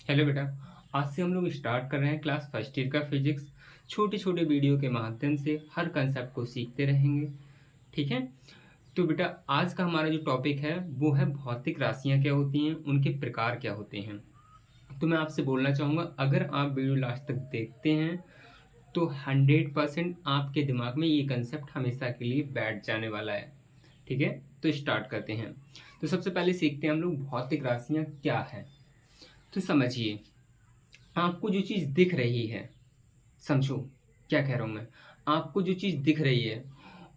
Hello बेटा। आज से हम लोग स्टार्ट कर रहे हैं क्लास फर्स्ट ईयर का फिजिक्स। छोटे छोटे वीडियो के माध्यम से हर कंसेप्ट को सीखते रहेंगे। ठीक है। तो बेटा आज का हमारा जो टॉपिक है वो है भौतिक राशियां क्या होती हैं, उनके प्रकार क्या होते हैं। तो मैं आपसे बोलना चाहूँगा, अगर आप वीडियो लास्ट तक देखते हैं तो 100% आपके दिमाग में ये कंसेप्ट हमेशा के लिए बैठ जाने वाला है। ठीक है। तो स्टार्ट करते हैं। तो सबसे पहले सीखते हैं हम लोग भौतिक राशियां क्या है। तो समझिए, आपको जो चीज़ दिख रही है, समझो क्या कह रहा हूँ मैं। आपको जो चीज़ दिख रही है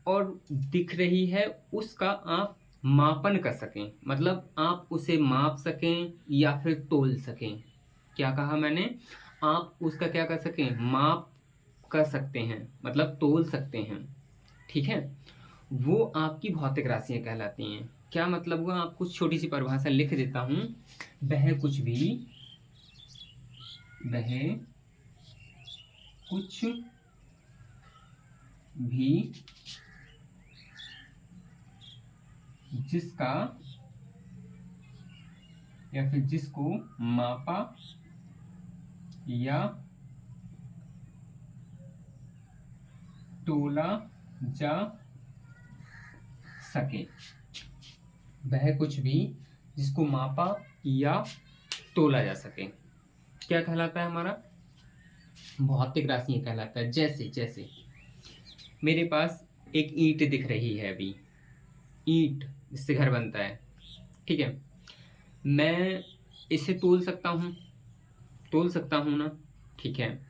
और दिख रही है उसका आप मापन कर सकें, मतलब आप उसे माप सकें या फिर तोल सकें। क्या कहा मैंने? आप उसका क्या कर सकें, माप कर सकते हैं, मतलब तोल सकते हैं। ठीक है। वो आपकी भौतिक राशियां कहलाती हैं। क्या मतलब हुआ, आपको छोटी सी परिभाषा लिख देता हूँ। वह कुछ भी, वह कुछ भी जिसका या फिर जिसको मापा या तोला जा सके। वह कुछ भी जिसको मापा या तोला जा सके क्या कहलाता है, हमारा भौतिक राशि कहलाता है। जैसे जैसे मेरे पास एक ईंट दिख रही है अभी, ईंट जिससे घर बनता है। ठीक है। मैं इसे तोल सकता हूँ, तोल सकता हूँ ना। ठीक है।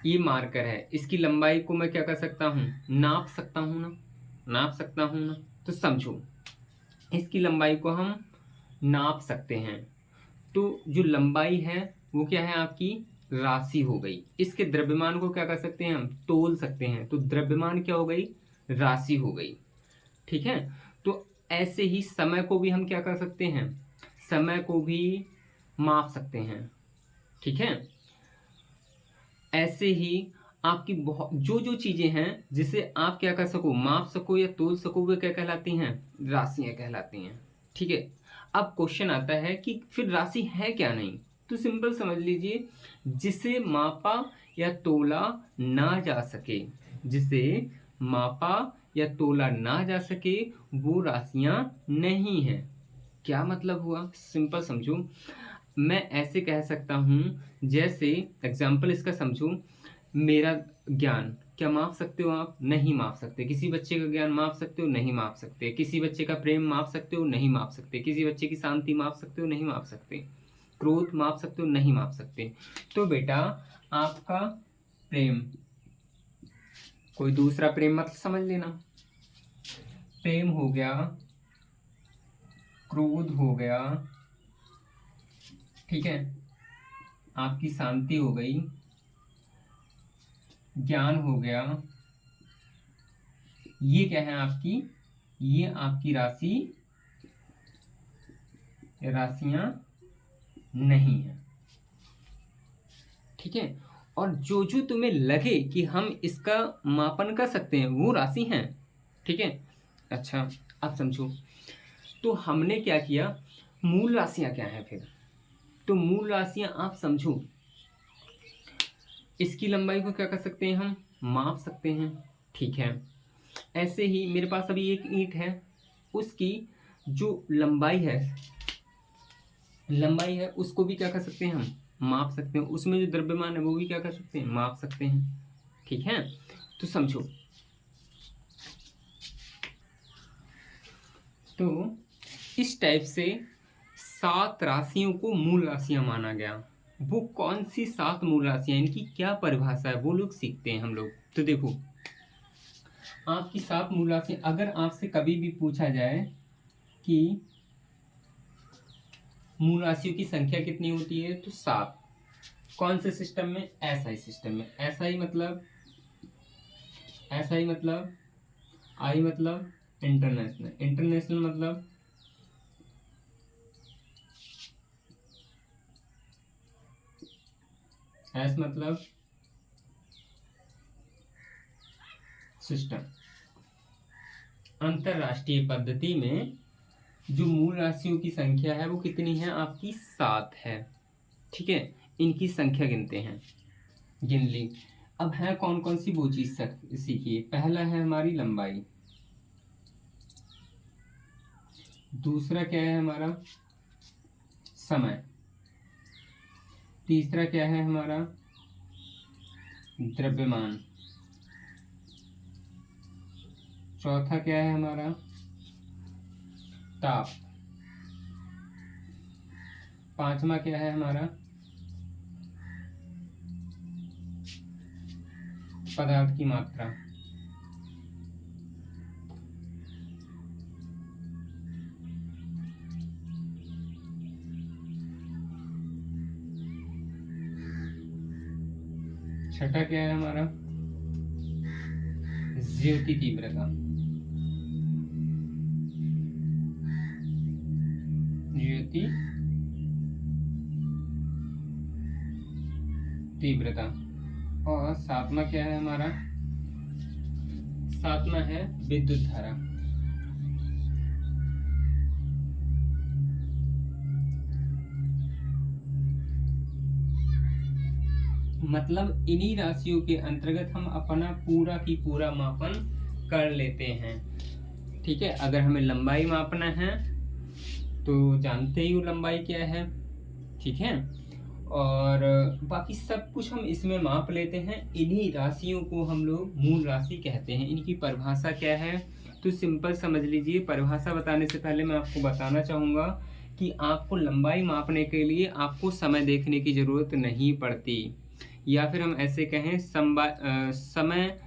ये मार्कर है, इसकी लंबाई को मैं क्या कर सकता हूँ, नाप सकता हूँ ना, नाप सकता हूँ ना। तो समझो, इसकी लंबाई को हम नाप सकते हैं। तो जो लंबाई है वो क्या है, आपकी राशि हो गई। इसके द्रव्यमान को क्या कर सकते हैं, हम तोल सकते हैं। तो द्रव्यमान क्या हो गई, राशि हो गई। ठीक है। तो ऐसे ही समय को भी हम क्या कर सकते हैं, समय को भी माप सकते हैं। ठीक है। ऐसे ही आपकी बहुत जो जो चीजें हैं जिसे आप क्या कर सको, माप सको या तोल सको, वे क्या कहलाती हैं, राशियां कहलाती हैं। ठीक है। अब क्वेश्चन आता है कि फिर राशि है क्या नहीं। तो सिंपल समझ लीजिए, जिसे मापा या तोला ना जा सके, जिसे मापा या तोला ना जा सके वो राशियां नहीं है। क्या मतलब हुआ, सिंपल समझो। मैं ऐसे कह सकता हूँ, जैसे एग्जाम्पल इसका समझो। मेरा ज्ञान क्या माप सकते हो आप, नहीं माप सकते। किसी बच्चे का ज्ञान माप सकते हो, नहीं माप सकते। किसी बच्चे का प्रेम माप सकते हो, नहीं माप सकते। किसी बच्चे की शांति माप सकते हो, नहीं माप सकते। क्रोध माप सकते हो, नहीं माप सकते। तो बेटा आपका प्रेम, कोई दूसरा प्रेम मत समझ लेना। प्रेम हो गया, क्रोध हो गया, ठीक है, आपकी शांति हो गई, ज्ञान हो गया, ये क्या है आपकी, ये आपकी राशि, राशियां नहीं है। ठीक है। और जो जो तुम्हें लगे कि हम इसका मापन कर सकते हैं वो राशि हैं। ठीक है। अच्छा, अब समझो। तो हमने क्या किया, मूल राशियां क्या हैं फिर। तो मूल राशियां आप समझो, इसकी लंबाई को क्या कर सकते हैं, हम माप सकते हैं। ठीक है। ऐसे ही मेरे पास अभी एक ईंट है, उसकी जो लंबाई है उसको भी क्या कर सकते हैं, हम माप सकते हैं। उसमें जो द्रव्यमान है वो भी क्या कर सकते हैं, माप सकते हैं। ठीक है। तो समझो, तो इस टाइप से 7 राशियों को मूल राशियां माना गया। वो कौन सी 7 मूल राशियां, इनकी क्या परिभाषा है वो लोग सीखते हैं हम लोग। तो देखो, आपकी 7 मूल राशियां, अगर आपसे कभी भी पूछा जाए कि मूल राशियों की संख्या कितनी होती है, तो 7। कौन से सिस्टम में, ऐसा ही सिस्टम में। ऐसा ही मतलब, ऐसा ही मतलब, आई मतलब इंटरनेशनल, इंटरनेशनल मतलब एस मतलब सिस्टम। अंतरराष्ट्रीय पद्धति में जो मूल राशियों की संख्या है वो कितनी है, आपकी 7 है। ठीक है, इनकी संख्या गिनते हैं, गिन ली। अब है कौन कौन सी वो चीज सीखिए। पहला है हमारी लंबाई, दूसरा क्या है हमारा समय, तीसरा क्या है हमारा द्रव्यमान, चौथा क्या है हमारा ताप, पांचवा क्या है हमारा पदार्थ की मात्रा, छठा क्या है हमारा ज्योति तीव्रता, ज्योति तीव्रता, और सातवां क्या है हमारा, सातवां है विद्युत धारा। मतलब इन्हीं राशियों के अंतर्गत हम अपना पूरा की पूरा मापन कर लेते हैं। ठीक है, अगर हमें लंबाई मापना है तो जानते ही हो लंबाई क्या है, ठीक है, और बाकी सब कुछ हम इसमें माप लेते हैं। इन्हीं राशियों को हम लोग मूल राशि कहते हैं। इनकी परिभाषा क्या है, तो सिंपल समझ लीजिए। परिभाषा बताने से पहले मैं आपको बताना चाहूँगा कि आपको लंबाई मापने के लिए आपको समय देखने की ज़रूरत नहीं पड़ती, या फिर हम ऐसे कहें समय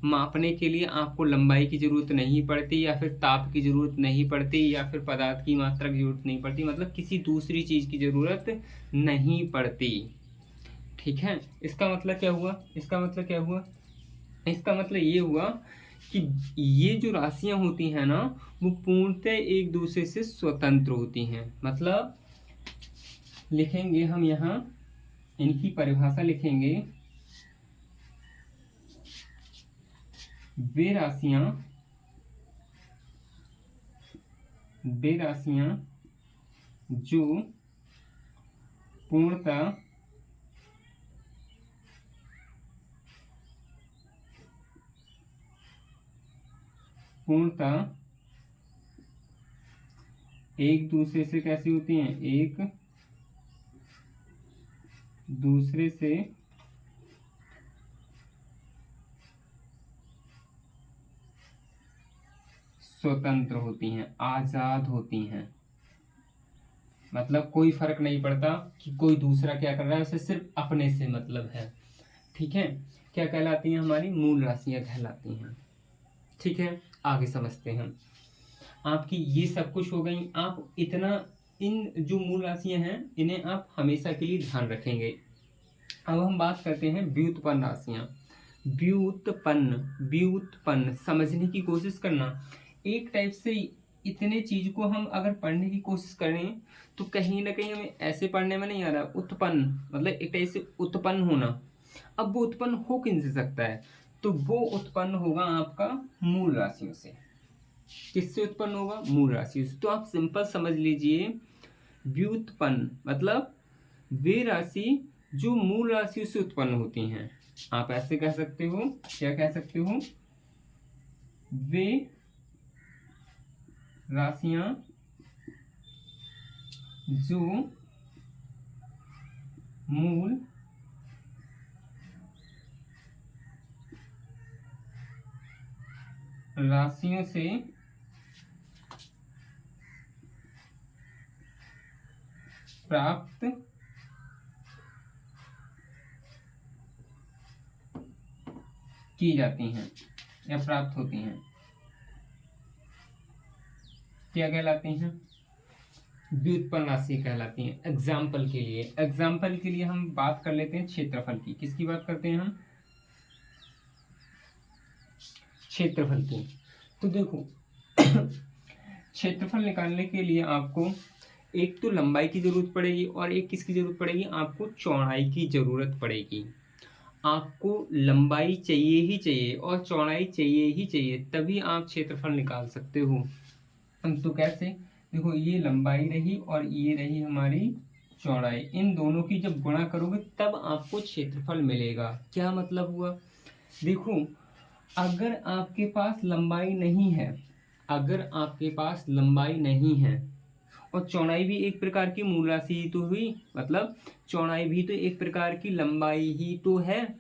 मापने के लिए आपको लंबाई की ज़रूरत नहीं पड़ती, या फिर ताप की ज़रूरत नहीं पड़ती, या फिर पदार्थ की मात्रा की ज़रूरत नहीं पड़ती, मतलब किसी दूसरी चीज़ की ज़रूरत नहीं पड़ती। ठीक है, इसका मतलब क्या हुआ, इसका मतलब क्या हुआ, इसका मतलब ये हुआ कि ये जो राशियां होती हैं ना, वो पूर्णतः एक दूसरे से स्वतंत्र होती हैं। मतलब लिखेंगे हम यहाँ, इनकी परिभाषा लिखेंगे, वे राशियां जो पूर्णतः एक दूसरे से कैसी होती हैं, एक दूसरे से स्वतंत्र होती हैं, आजाद होती हैं। मतलब कोई फर्क नहीं पड़ता कि कोई दूसरा क्या कर रहा है, उसे सिर्फ अपने से मतलब है। ठीक है, क्या कहलाती हैं, हमारी मूल राशियां कहलाती हैं। ठीक है, आगे समझते हैं। आपकी ये सब कुछ हो गई। आप इतना, इन जो मूल राशियां हैं इन्हें आप हमेशा के लिए ध्यान रखेंगे। अब हम बात करते हैं व्युत्पन्न राशियां। व्युत्पन्न समझने की कोशिश करना। एक टाइप से इतने चीज को हम अगर पढ़ने की कोशिश करें तो कहीं ना कहीं हमें ऐसे पढ़ने में नहीं आ रहा। उत्पन्न मतलब एक टाइप से उत्पन्न होना। अब वो उत्पन्न हो किन से सकता है, तो वो उत्पन्न होगा आपका मूल राशियों से। किससे उत्पन्न होगा, मूल राशियों से। तो आप सिंपल समझ लीजिए, व्युत्पन्न मतलब वे राशि जो मूल राशियों से उत्पन्न होती हैं। आप ऐसे कह सकते हो, क्या कह सकते हो, वे राशियां जो मूल राशियों से प्राप्त की जाती हैं या प्राप्त होती हैं, क्या कहलाती हैं, व्युत्पन्न राशि कहलाती हैं। एग्जाम्पल के लिए हम बात कर लेते हैं क्षेत्रफल की। किसकी बात करते हैं हम, क्षेत्रफल की। तो देखो क्षेत्रफल निकालने के लिए आपको एक तो लंबाई की जरूरत पड़ेगी, और एक किसकी जरूरत पड़ेगी, आपको चौड़ाई की जरूरत पड़ेगी। आपको लंबाई चाहिए ही चाहिए और चौड़ाई चाहिए ही चाहिए, तभी आप क्षेत्रफल निकाल सकते हो। तो कैसे, देखो ये लंबाई रही और ये रही हमारी चौड़ाई, इन दोनों की जब गुणा करोगे तब आपको क्षेत्रफल मिलेगा। क्या मतलब हुआ? देखो, अगर आपके पास लंबाई नहीं है, अगर आपके पास लंबाई नहीं है और चौड़ाई भी एक प्रकार की मूल राशि ही तो हुई, मतलब चौड़ाई भी तो एक प्रकार की लंबाई ही तो है।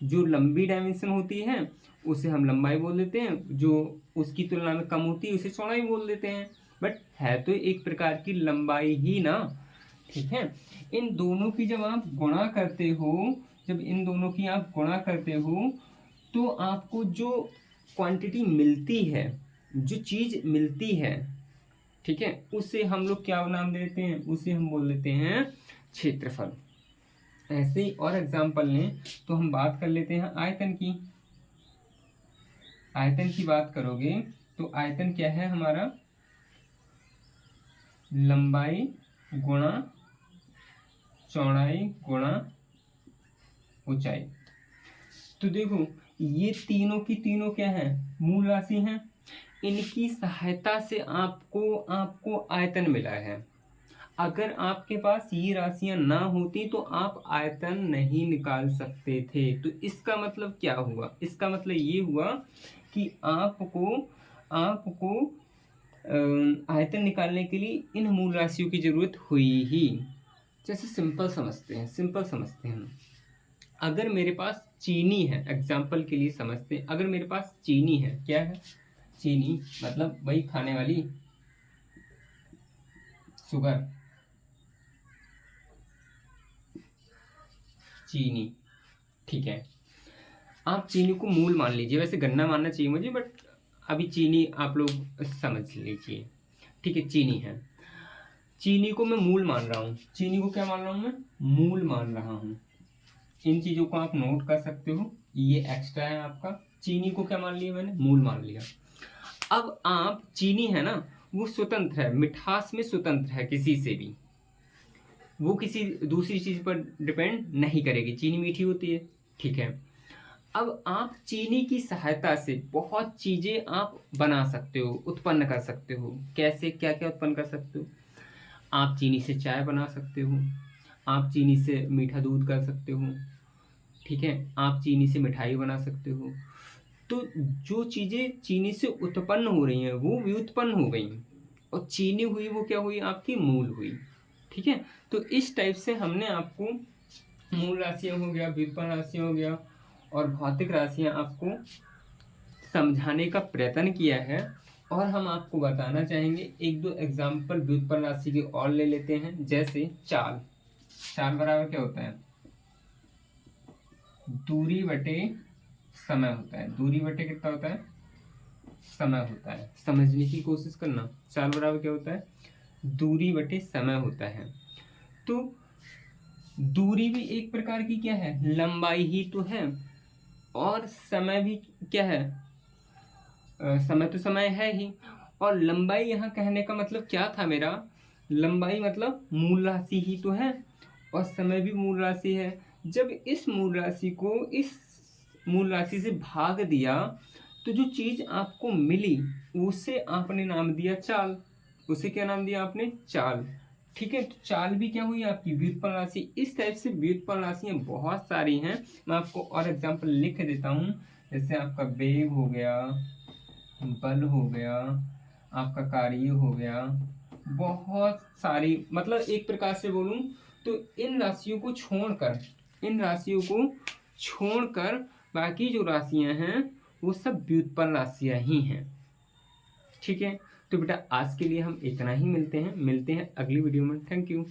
जो लंबी डायमेंशन होती है उसे हम लंबाई बोल देते हैं, जो उसकी तुलना में कम होती है उसे चौड़ाई बोल देते हैं, बट है तो एक प्रकार की लंबाई ही ना। ठीक है, इन दोनों की जब आप गुणा करते हो, जब इन दोनों की आप गुणा करते हो तो आपको जो क्वांटिटी मिलती है, जो चीज मिलती है, ठीक है, उसे हम लोग क्या नाम देते हैं? उसे हम बोल देते हैं क्षेत्रफल। ऐसे ही और एग्जांपल लें तो हम बात कर लेते हैं आयतन की। आयतन की बात करोगे तो आयतन क्या है हमारा? लंबाई गुणा चौड़ाई गुणा ऊंचाई। तो देखो, ये तीनों की तीनों क्या है? मूल राशि हैं। इनकी सहायता से आपको आपको आयतन मिला है। अगर आपके पास ये राशियां ना होती तो आप आयतन नहीं निकाल सकते थे। तो इसका मतलब क्या हुआ? इसका मतलब ये हुआ कि आपको आपको आयतन निकालने के लिए इन मूल राशियों की जरूरत हुई ही। जैसे सिंपल समझते हैं, सिंपल समझते हैं। अगर मेरे पास चीनी है, एग्जाम्पल के लिए समझते हैं, अगर मेरे पास चीनी है, क्या है चीनी? मतलब वही खाने वाली शुगर, चीनी। ठीक है, आप चीनी को मूल मान लीजिए, वैसे गन्ना मानना चाहिए मुझे, बट अभी चीनी आप लोग समझ लीजिए। ठीक है, चीनी है, चीनी को मैं मूल मान रहा हूँ। चीनी को क्या मान रहा हूँ मैं? मूल मान रहा हूँ। इन चीजों को आप नोट कर सकते हो, ये एक्स्ट्रा है आपका। चीनी को क्या मान लिया मैंने? मूल मान लिया। अब आप, चीनी है ना, वो स्वतंत्र है, मिठास में स्वतंत्र है किसी से भी, वो किसी दूसरी चीज पर डिपेंड नहीं करेगी। चीनी मीठी होती है, ठीक है। अब आप चीनी की सहायता से बहुत चीजें आप बना सकते हो, उत्पन्न कर सकते हो। कैसे? क्या क्या उत्पन्न कर सकते हो? आप चीनी से चाय बना सकते हो, आप चीनी से मीठा दूध कर सकते हो, ठीक है, आप चीनी से मिठाई बना सकते हो। तो जो चीजें चीनी से उत्पन्न हो रही हैं वो व्युत्पन्न हो गई, और चीनी हुई वो क्या हुई? आपकी मूल हुई। ठीक है, तो इस टाइप से हमने आपको मूल राशियां हो गया, व्युत्पन्न राशियां हो गया और भौतिक राशियां आपको समझाने का प्रयत्न किया है। और हम आपको बताना चाहेंगे एक दो एग्जाम्पल व्युत्पन्न राशि के और ले लेते हैं। जैसे चाल, चाल बराबर क्या होता है? दूरी बटे समय होता है। दूरी बटे कितना होता है? समय होता है। समझने की कोशिश करना, चाल बराबर क्या होता है? दूरी बटे समय होता है। तो दूरी भी एक प्रकार की क्या है? लंबाई ही तो है, और समय भी क्या है? समय तो समय है ही। और लंबाई यहाँ कहने का मतलब क्या था मेरा? लंबाई मतलब मूल राशि ही तो है, और समय भी मूल राशि है। जब इस मूल राशि को इस मूल राशि से भाग दिया तो जो चीज आपको मिली उसे आपने नाम दिया चाल। उसे क्या नाम दिया आपने? चाल। ठीक है, तो चाल भी क्या हुई? आपकी व्युत्पन्न राशि। इस टाइप से व्युत्पन्न राशियां बहुत सारी हैं। मैं आपको और एग्जांपल लिख देता हूँ। जैसे आपका वेग हो गया, बल हो गया, आपका कार्य हो गया, बहुत सारी, मतलब एक प्रकार से बोलूं तो इन राशियों को छोड़कर, इन राशियों को छोड़कर बाकी जो राशियां हैं वो सब व्युत्पन्न राशियां ही हैं। ठीक है, तो बेटा आज के लिए हम इतना ही। मिलते हैं अगली वीडियो में। Thank you.